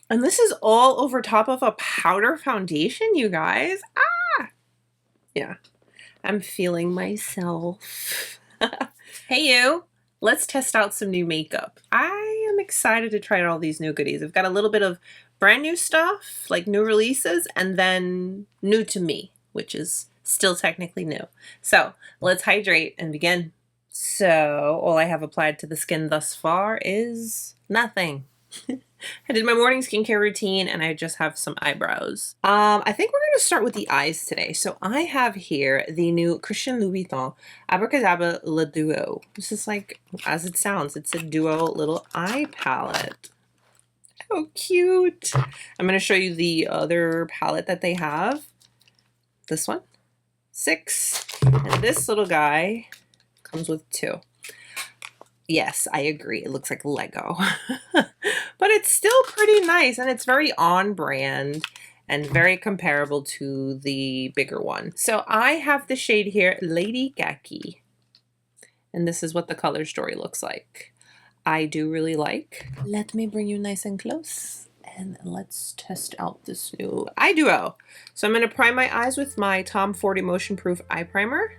And this is all over top of a powder foundation, you guys. Ah! Yeah, I'm feeling myself. Hey you, let's test out some new makeup. I am excited to try out all these new goodies. I've got a little bit of brand new stuff, like new releases, and then new to me, which is still technically new. So let's hydrate and begin. So all I have applied to the skin thus far is nothing. I did my morning skincare routine and I just have some eyebrows. I think we're going to start with the eyes today. So I have here the new Christian Louboutin Abracadabra Le Duo. This is like, as it sounds, it's a duo little eye palette. How cute. I'm going to show you the other palette that they have. This one, 6. And this little guy comes with 2. Yes, I agree. It looks like Lego. But it's still pretty nice and it's very on brand and very comparable to the bigger one. So I have the shade here, Lady Khaki. And this is what the color story looks like. I do really like. Let me bring you nice and close and let's test out this new eye duo. So I'm going to prime my eyes with my Tom Ford Emotion Proof Eye Primer.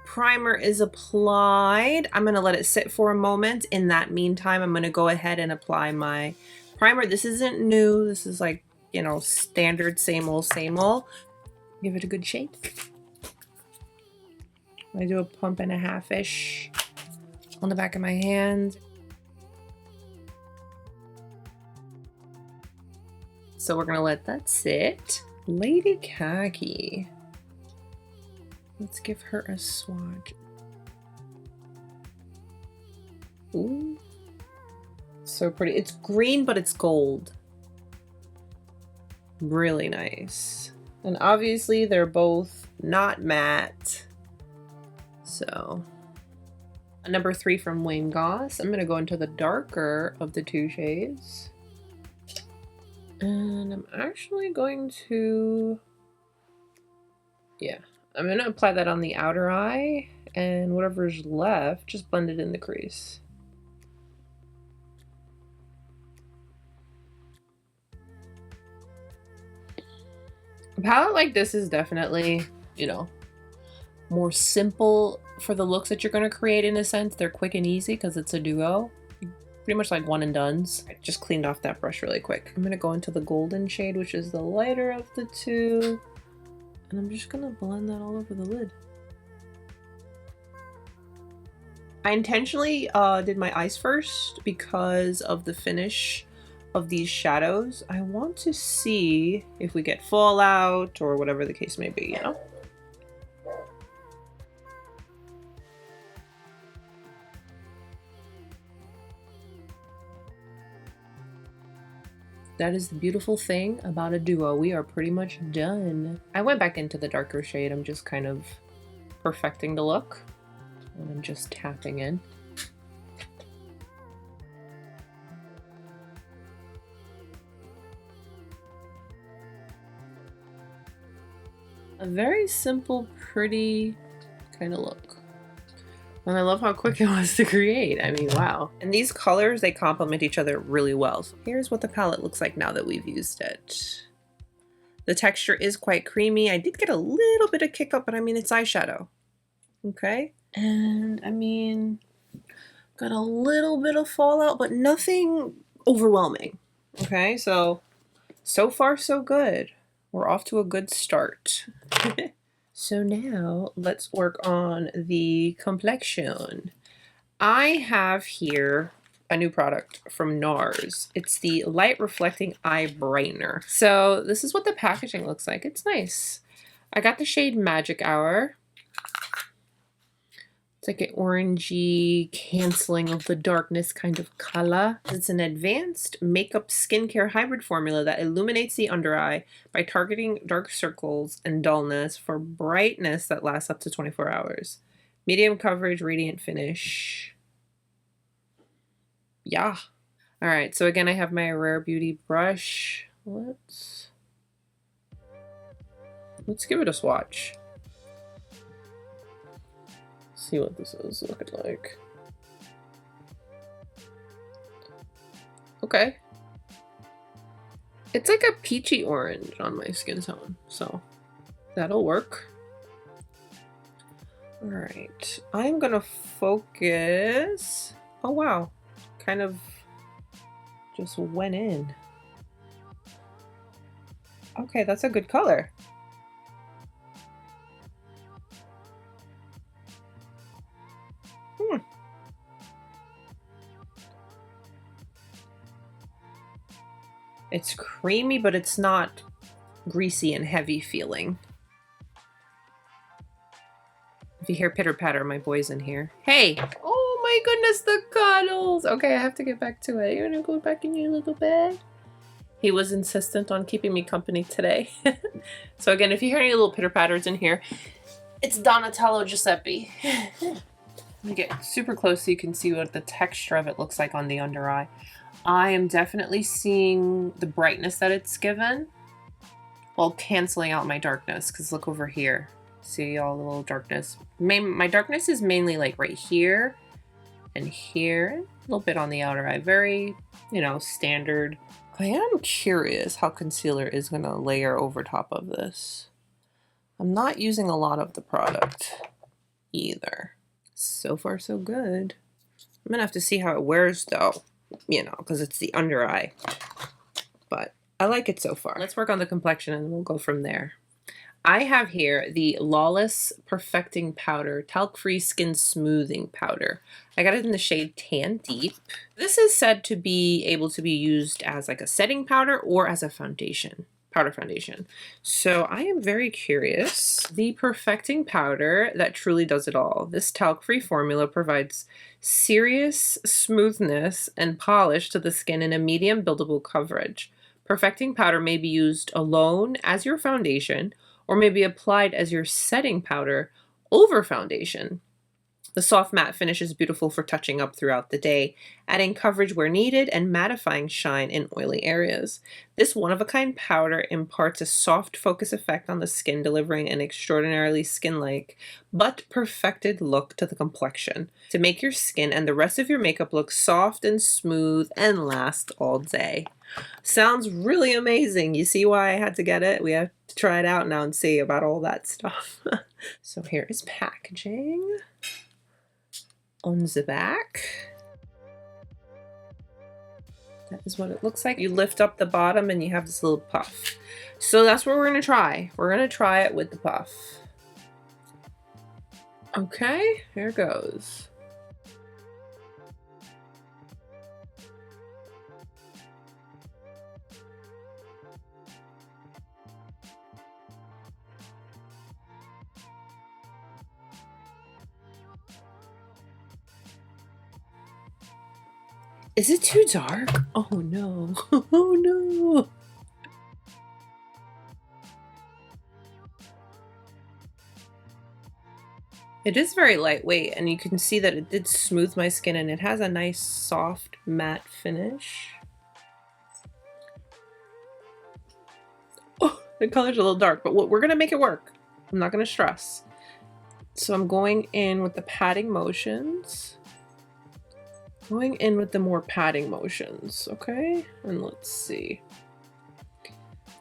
Primer is applied. I'm going to let it sit for a moment. In that meantime, I'm going to go ahead and apply my primer. This isn't new. This is like, you know, standard, same old, same old. Give it a good shake. I do a pump and a half-ish on the back of my hand. So we're going to let that sit. Lady Khaki. Let's give her a swatch. Ooh. So pretty. It's green, but it's gold. Really nice. And obviously they're both not matte. So number 3 from Wayne Goss. I'm going to go into the darker of the 2 shades. And I'm actually going to, yeah, I'm going to apply that on the outer eye, and whatever's left, just blend it in the crease. A palette like this is definitely, you know, more simple for the looks that you're going to create. In a sense, they're quick and easy because it's a duo. Pretty much like one and dones. I just cleaned off that brush really quick. I'm gonna go into the golden shade, which is the lighter of the 2. And I'm just gonna blend that all over the lid. I intentionally did my eyes first because of the finish of these shadows. I want to see if we get fallout or whatever the case may be, you know? That is the beautiful thing about a duo. We are pretty much done. I went back into the darker shade. I'm just kind of perfecting the look. And I'm just tapping in. A very simple, pretty kind of look. And I love how quick it was to create. I mean, wow. And these colors, they complement each other really well. So here's what the palette looks like now that we've used it. The texture is quite creamy. I did get a little bit of kick up, but I mean, it's eyeshadow. Okay. And I mean, got a little bit of fallout, but nothing overwhelming. Okay. So far, so good. We're off to a good start. So now let's work on the complexion. I have here a new product from Nars. It's the Light Reflecting Eye Brightener. So this is what the packaging looks like. It's nice. I got the shade Magic Hour. It's like an orangey canceling of the darkness kind of color. It's an advanced makeup skincare hybrid formula that illuminates the under eye by targeting dark circles and dullness for brightness that lasts up to 24 hours. Medium coverage, radiant finish. Yeah. All right, so again, I have my Rare Beauty brush. Let's give it a swatch. see what this is looking like. Okay. It's like a peachy orange on my skin tone, so that'll work. All right, I'm gonna focus. Oh wow, kind of just went in. Okay, that's a good color. It's creamy, but it's not greasy and heavy feeling. If you hear pitter patter, my boy's in here. Hey! Oh my goodness, the cuddles! Okay, I have to get back to it. You wanna go back in your little bed? He was insistent on keeping me company today. So again, if you hear any little pitter patters in here, it's Donatello Giuseppe. Let me get super close so you can see what the texture of it looks like on the under eye. I am definitely seeing the brightness that it's given while canceling out my darkness, because look over here. See all the little darkness. My darkness is mainly like right here and here, a little bit on the outer eye. Very, you know, standard. I am curious how concealer is going to layer over top of this. I'm not using a lot of the product either. So far, so good. I'm going to have to see how it wears though, you know, because it's the under eye. But I like it so far. Let's work on the complexion and we'll go from there. I have here the Lawless Perfecting Powder Talc-Free Skin Smoothing Powder. I got it in the shade Tan Deep. This is said to be able to be used as like a setting powder or as a foundation, powder foundation. So I am very curious. The perfecting powder that truly does it all. This talc-free formula provides serious smoothness and polish to the skin in a medium buildable coverage. Perfecting powder may be used alone as your foundation or may be applied as your setting powder over foundation. The soft matte finish is beautiful for touching up throughout the day, adding coverage where needed and mattifying shine in oily areas. This one-of-a-kind powder imparts a soft focus effect on the skin, delivering an extraordinarily skin-like but perfected look to the complexion to make your skin and the rest of your makeup look soft and smooth and last all day. Sounds really amazing. You see why I had to get it? We have to try it out now and see about all that stuff. So here is packaging. On the back, that is what it looks like. You lift up the bottom and you have this little puff. So that's what we're gonna try. We're gonna try it with the puff. Okay, here goes. Is it too dark? Oh no. Oh no. It is very lightweight and you can see that it did smooth my skin and it has a nice soft matte finish. Oh, the color's a little dark, but we're gonna make it work. I'm not gonna stress. So I'm going in with the patting motions. Going in with the more patting motions, okay? And let's see.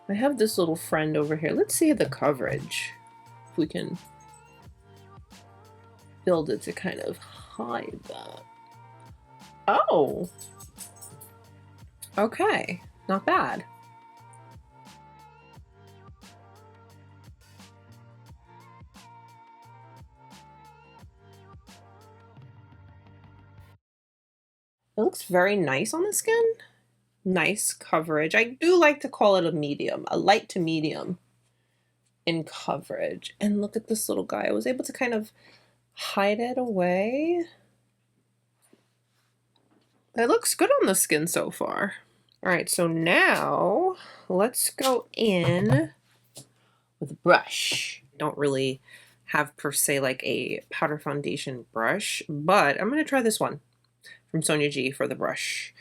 I have this little friend over here. Let's see the coverage. If we can build it to kind of hide that. Oh! Okay, not bad. It looks very nice on the skin. Nice coverage. I do like to call it a medium, a light to medium in coverage. And look at this little guy. I was able to kind of hide it away. It looks good on the skin so far. All right, so now let's go in with a brush. Don't really have per se like a powder foundation brush, but I'm gonna try this one from Sonia G for the brush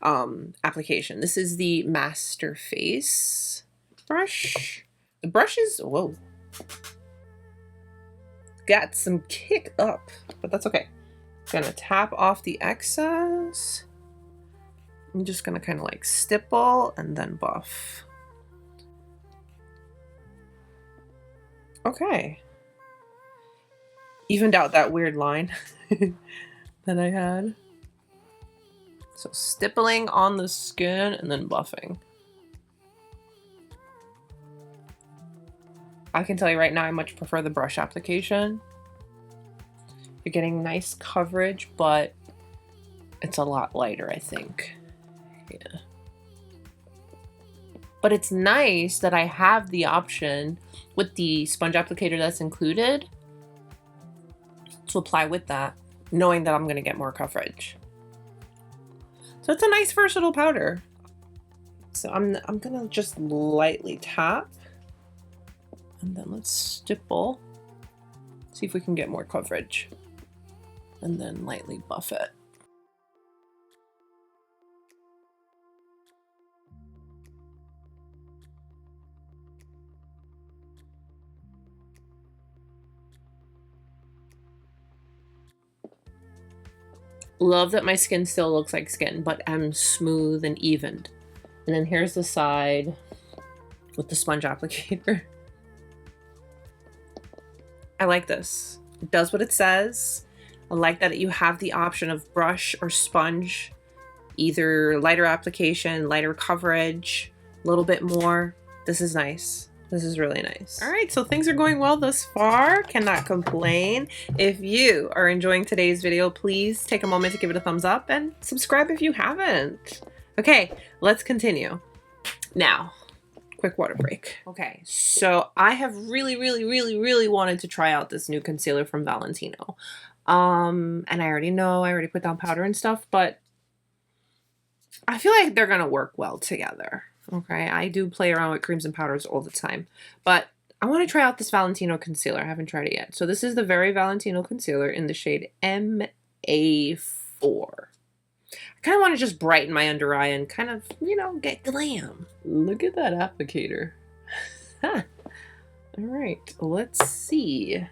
application. This is the Master Face brush. The brush is, whoa. got some kick up, but that's okay. Gonna tap off the excess. I'm just gonna kind of like stipple and then buff. Okay. Evened out that weird line that I had. So stippling on the skin and then buffing. I can tell you right now, I much prefer the brush application. You're getting nice coverage, but it's a lot lighter, I think. Yeah. But it's nice that I have the option with the sponge applicator that's included to apply with that, knowing that I'm going to get more coverage. So it's a nice versatile powder. So I'm going to just lightly tap. And then let's stipple. See if we can get more coverage. And then lightly buff it. Love that my skin still looks like skin, but I'm smooth and evened. And then here's the side with the sponge applicator. I like this. It does what it says. I like that you have the option of brush or sponge, either lighter application, lighter coverage, a little bit more. This is nice. This is really nice. All right, so things are going well thus far. Cannot complain. If you are enjoying today's video, please take a moment to give it a thumbs up and subscribe if you haven't. Okay, let's continue. Now, quick water break. Okay, so I have really wanted to try out this new concealer from Valentino. And I already put down powder and stuff, but I feel like they're gonna work well together. Okay, I do play around with creams and powders all the time, but I want to try out this Valentino concealer. I haven't tried it yet. So this is the Very Valentino concealer in the shade MA4. I kind of want to just brighten my under eye and kind of, you know, get glam. Look at that applicator. Huh. All right, let's see.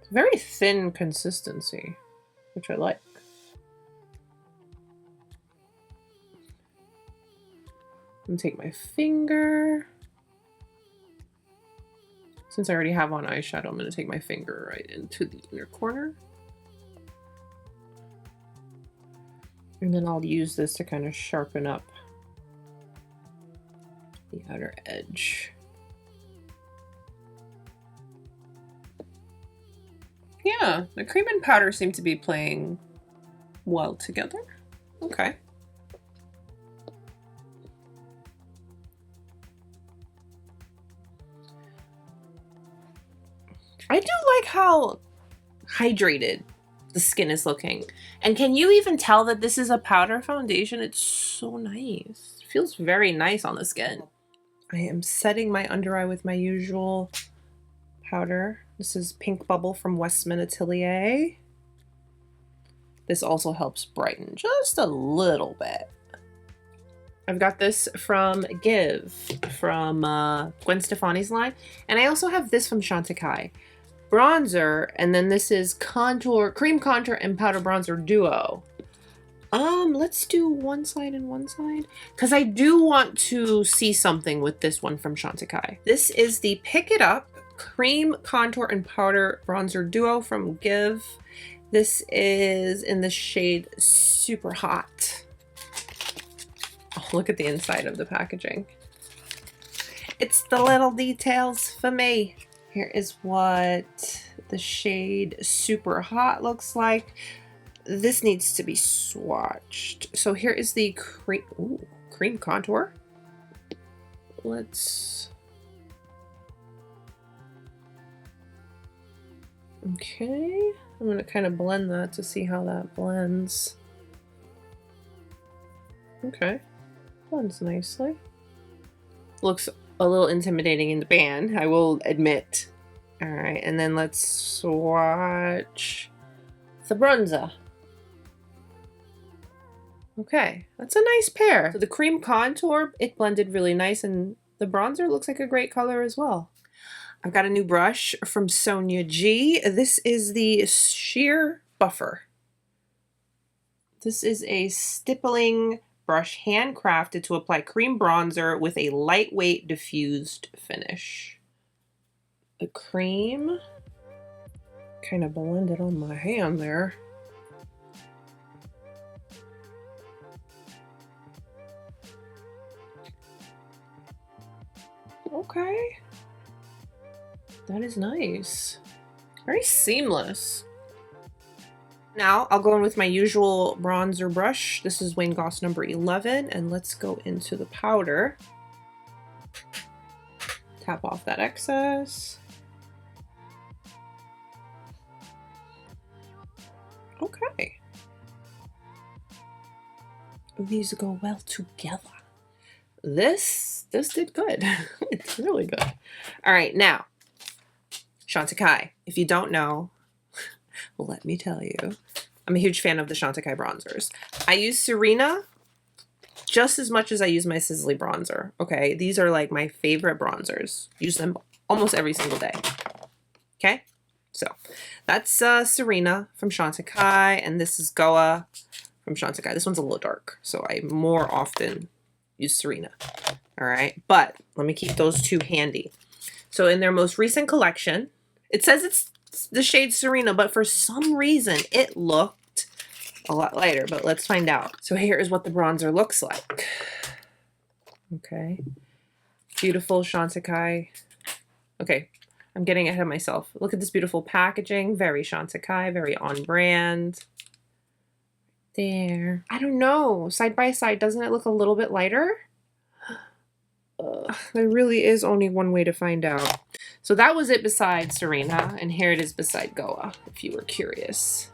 Very thin consistency, which I like. I'm gonna take my finger. Since I already have on eyeshadow, I'm gonna take my finger right into the inner corner. And then I'll use this to kind of sharpen up the outer edge. Yeah, the cream and powder seem to be playing well together. Okay. I do like how hydrated the skin is looking. And can you even tell that this is a powder foundation? It's so nice. It feels very nice on the skin. I am setting my under eye with my usual powder. This is Pink Bubble from WESTMAN Atelier. This also helps brighten just a little bit. I've got this from GXVE, from Gwen Stefani's line. And I also have this from Chantecaille. Bronzer, and then this is contour, cream contour and powder bronzer duo. Let's do one side and one side, because I do want to see something with this one from Chantecaille. This is the Pick It Up cream contour and powder bronzer duo from GXVE. This is in the shade Super Hot. Oh, look at the inside of the packaging. It's the little details for me. Here is what the shade Super Hot looks like. This needs to be swatched. So here is the cream contour. Let's... Okay. I'm going to kind of blend that to see how that blends. Okay. Blends nicely. Looks a little intimidating in the pan, I will admit. All right, and then let's swatch the bronzer. Okay, that's a nice pair. So the cream contour, it blended really nice and The bronzer looks like a great color as well. I've got a new brush from Sonia G. This is the Sheer Buffer. This is a stippling brush handcrafted to apply cream bronzer with a lightweight diffused finish. The cream kind of blended on my hand there. Okay. That is nice. Very seamless. Now I'll go in with my usual bronzer brush. This is Wayne Goss number 11, and let's go into the powder. Tap off that excess. Okay. These go well together. This did good. It's really good. All right, now, Chantecaille. If you don't know, let me tell you, I'm a huge fan of the Chantecaille bronzers. I use Serena just as much as I use my Sisley bronzer. Okay, these are like my favorite bronzers. Use them almost every single day. Okay, so that's Serena from Chantecaille, and this is Goa from Chantecaille. This one's a little dark, so I more often use Serena. All right, but let me keep those two handy. So in their most recent collection, it says it's the shade Serena, but for some reason it looked a lot lighter, but let's find out. So here is what the bronzer looks like. Okay, beautiful Chantecaille. Okay, I'm getting ahead of myself. Look at this beautiful packaging, very Chantecaille, very on brand. There. I don't know, side by side, doesn't it look a little bit lighter? There really is only one way to find out. So that was it beside Serena, and here it is beside Goa, if you were curious.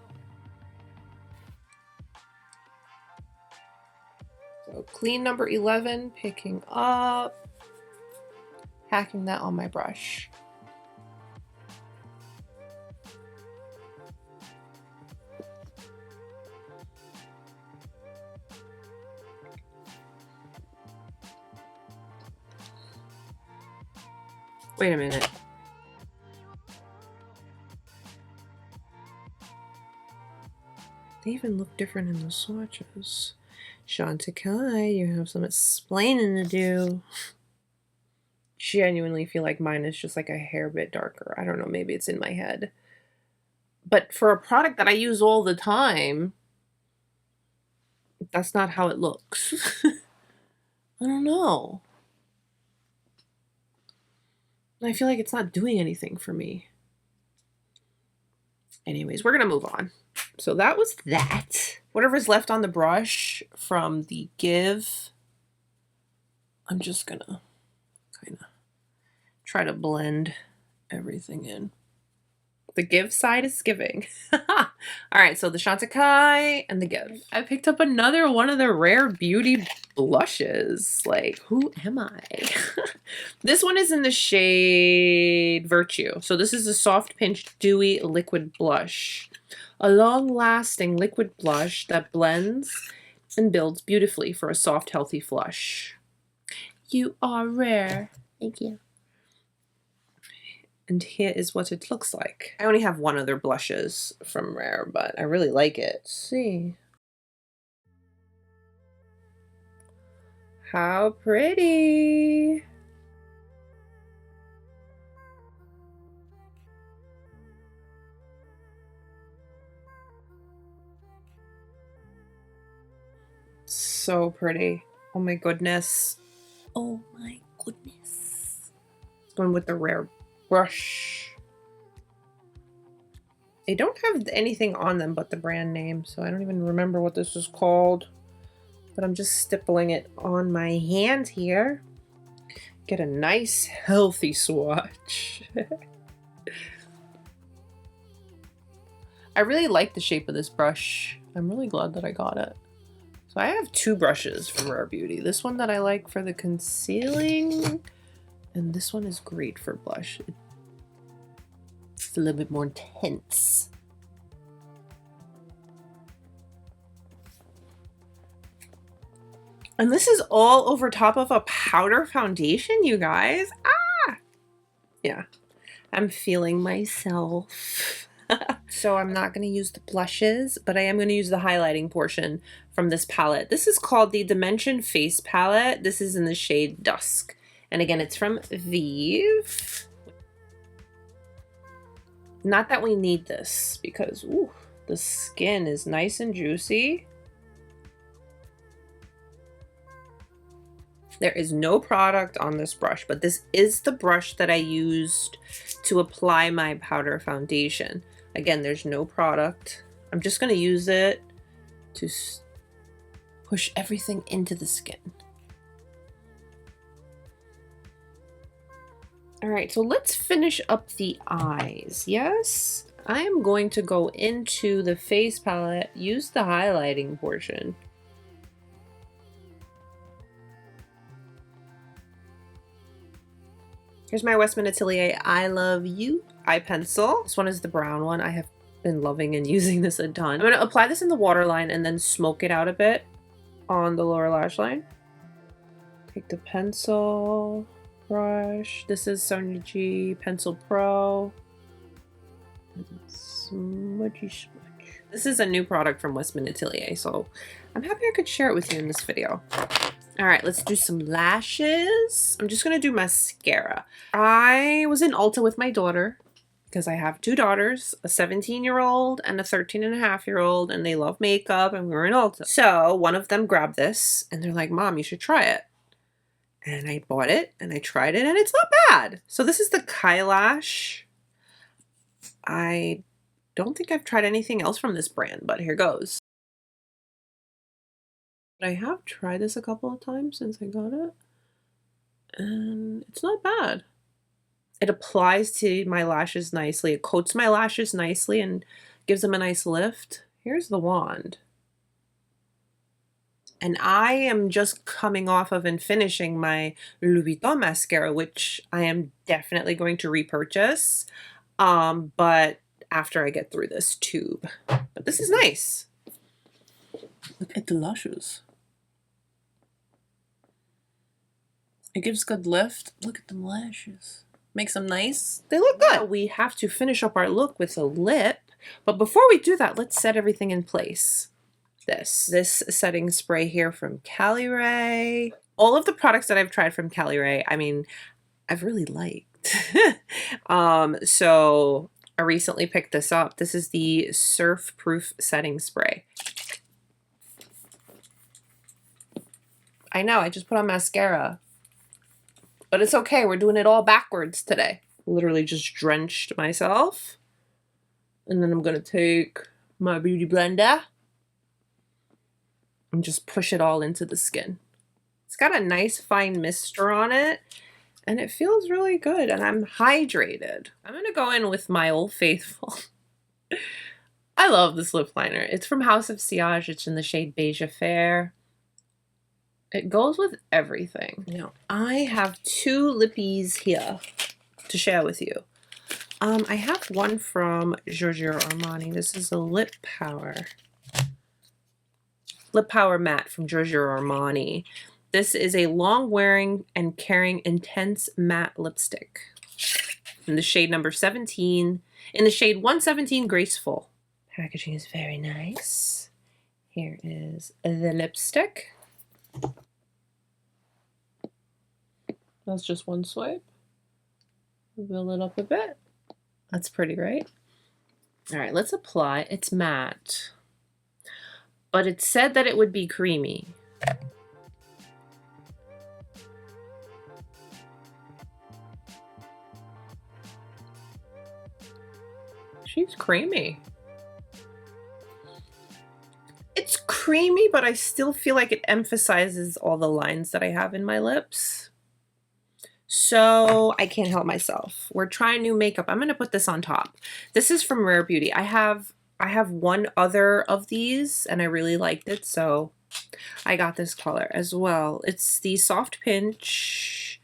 So clean number 11, picking up, packing that on my brush. Wait a minute. They even look different in the swatches. Chantecaille, you have some explaining to do. Genuinely feel like mine is just like a hair bit darker. I don't know, maybe it's in my head. But for a product that I use all the time, that's not how it looks. I don't know. I feel like it's not doing anything for me. Anyways, we're gonna move on. So that was that. Whatever's left on the brush from the Give, I'm just gonna kind of try to blend everything in. The Give side is giving. All right, so the Chantecaille and the Give. I picked up another one of the Rare Beauty blushes. Like, who am I? This one is in the shade Virtue. So this is a soft pinch dewy liquid blush. A long-lasting liquid blush that blends and builds beautifully for a soft, healthy flush. You are rare. Thank you. And here is what it looks like. I only have one other blushes from Rare, but I really like it. Let's see. How pretty. So pretty. Oh my goodness. Oh my goodness. Going with the Rare brush. They don't have anything on them but the brand name, so I don't even remember what this is called. But I'm just stippling it on my hand here. Get a nice, healthy swatch. I really like the shape of this brush. I'm really glad that I got it. So I have two brushes from Rare Beauty. This one that I like for the concealing, and this one is great for blush. It's a little bit more intense. And this is all over top of a powder foundation, you guys. Ah! Yeah, I'm feeling myself. So I'm not going to use the blushes, but I am going to use the highlighting portion from this palette. This is called the Dimension Face Palette. This is in the shade Dusk. And again, it's from VIEVE. Not that we need this because ooh, the skin is nice and juicy. There is no product on this brush, but this is the brush that I used to apply my powder foundation. Again, there's no product. I'm just going to use it to push everything into the skin. All right, so let's finish up the eyes. Yes, I am going to go into the face palette, use the highlighting portion. Here's my Westman Atelier I Love You eye pencil. This one is the brown one. I have been loving and using this a ton. I'm going to apply this in the waterline and then smoke it out a bit on the lower lash line. Take the pencil brush. This is Sonia G Pencil Pro. Smudgy smudge. This is a new product from Westman Atelier, so I'm happy I could share it with you in this video. All right, let's do some lashes. I'm just gonna do mascara. I was in Ulta with my daughter because I have two daughters, a 17-year-old and a 13-and-a-half-year-old, and they love makeup, and we were in Ulta. So one of them grabbed this and they're like, Mom, you should try it. And I bought it and I tried it and it's not bad. So this is the Kylash. I don't think I've tried anything else from this brand, but here goes. I have tried this a couple of times since I got it, and it's not bad. It applies to my lashes nicely. It coats my lashes nicely and gives them a nice lift. Here's the wand. And I am just coming off of and finishing my Louboutin mascara, which I am definitely going to repurchase, but after I get through this tube. But this is nice. Look at the lashes. It gives good lift. Look at them lashes. Makes them nice. They look good. Now we have to finish up our look with a lip. But before we do that, let's set everything in place. This setting spray here from Kylash. All of the products that I've tried from Kylash, I mean, I've really liked. So I recently picked this up. This is the Surf Proof Setting Spray. I know, I just put on mascara. But it's okay, we're doing it all backwards today. Literally just drenched myself. And then I'm gonna take my beauty blender and just push it all into the skin. It's got a nice fine mister on it and it feels really good and I'm hydrated. I'm gonna go in with my Old Faithful. I love this lip liner. It's from House of Sillage. It's in the shade Beige Affair. It goes with everything. Now, I have two lippies here to share with you. I have one from Giorgio Armani. This is a Lip Power Matte from Giorgio Armani. This is a long-wearing and caring intense matte lipstick in the shade number 17, in the shade 117 Graceful. Packaging is very nice. Here is the lipstick. That's just one swipe. Build it up a bit. That's pretty, right? All right, let's apply. It's matte, but it said that it would be creamy. She's creamy. It's creamy, but I still feel like it emphasizes all the lines that I have in my lips. So I can't help myself. We're trying new makeup. I'm going to put this on top. This is from Rare Beauty. I have one other of these and I really liked it, so I got this color as well. It's the Soft Pinch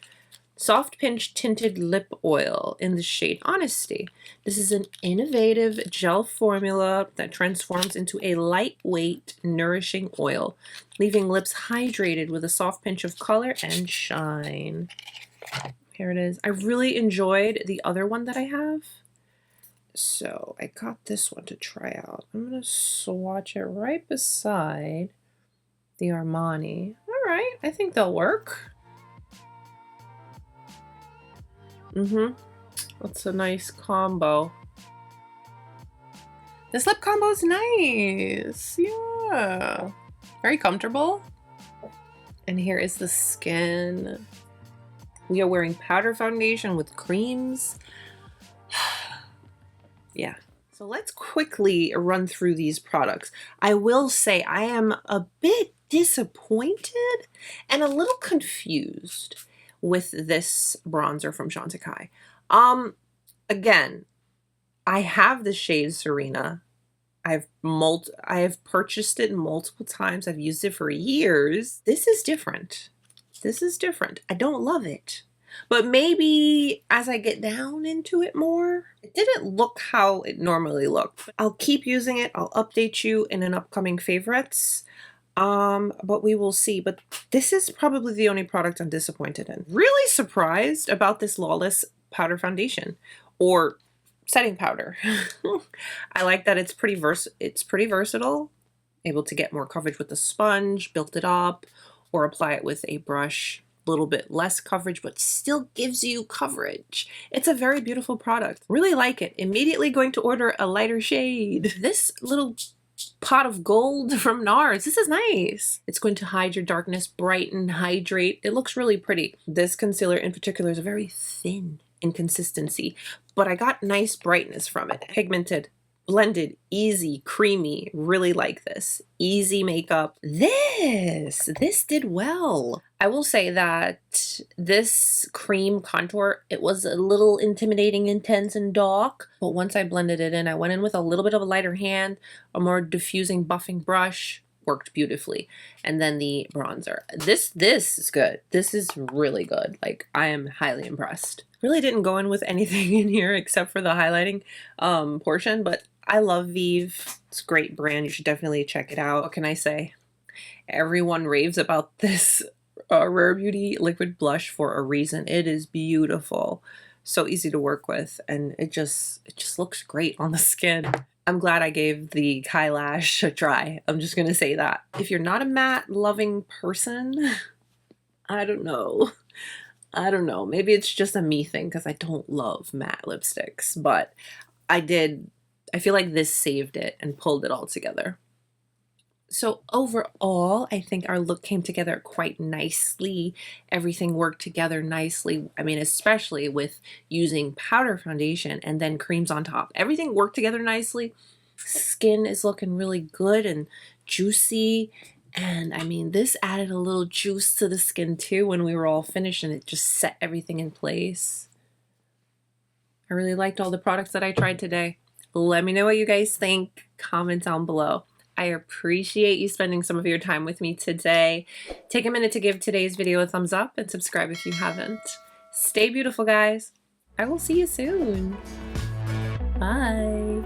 Soft Pinch Tinted Lip Oil in the shade Honesty. This is an innovative gel formula that transforms into a lightweight, nourishing oil, leaving lips hydrated with a soft pinch of color and shine. Here it is. I really enjoyed the other one that I have, so I got this one to try out. I'm going to swatch it right beside the Armani. All right, I think they'll work. That's a nice combo. This lip combo is nice. Yeah. Very comfortable. And here is the skin. We are wearing powder foundation with creams. Yeah. So let's quickly run through these products. I will say I am a bit disappointed and a little confused with this bronzer from Chantecaille. Again, I have the shade Serena. I have purchased it multiple times. I've used it for years. This is different. This is different. I don't love it. But maybe as I get down into it more, it didn't look how it normally looked. I'll keep using it. I'll update you in an upcoming favorites. But we will see. But this is probably the only product I'm disappointed in. Really surprised about this Lawless powder foundation or setting powder. I like that it's pretty versatile, able to get more coverage with the sponge, build it up, or apply it with a brush. A little bit less coverage, but still gives you coverage. It's a very beautiful product. Really like it. Immediately going to order a lighter shade. This little pot of gold from Nars. This is nice. It's going to hide your darkness, brighten, hydrate. It looks really pretty. This concealer in particular is very thin in consistency, but I got nice brightness from it. Pigmented, blended, easy, creamy. Really like this. Easy makeup. This did well. I will say that this cream contour, it was a little intimidating, intense, and dark, but once I blended it in, I went in with a little bit of a lighter hand, a more diffusing buffing brush, worked beautifully. And then the bronzer. This is good. This is really good. Like, I am highly impressed. Really didn't go in with anything in here except for the highlighting portion, but I love VIEVE. It's a great brand. You should definitely check it out. What can I say? Everyone raves about this Rare Beauty liquid blush for a reason. It is beautiful. So easy to work with, and it just looks great on the skin. I'm glad I gave the Kylash a try. I'm just gonna say that. If you're not a matte loving person, I don't know. Maybe it's just a me thing because I don't love matte lipsticks, but I feel like this saved it and pulled it all together. So overall, I think our look came together quite nicely. Everything worked together nicely. I mean, especially with using powder foundation and then creams on top. Everything worked together nicely. Skin is looking really good and juicy. And I mean, this added a little juice to the skin too when we were all finished, and it just set everything in place. I really liked all the products that I tried today. Let me know what you guys think. Comment down below. I appreciate you spending some of your time with me today. Take a minute to give today's video a thumbs up and subscribe if you haven't. Stay beautiful, guys. I will see you soon. Bye.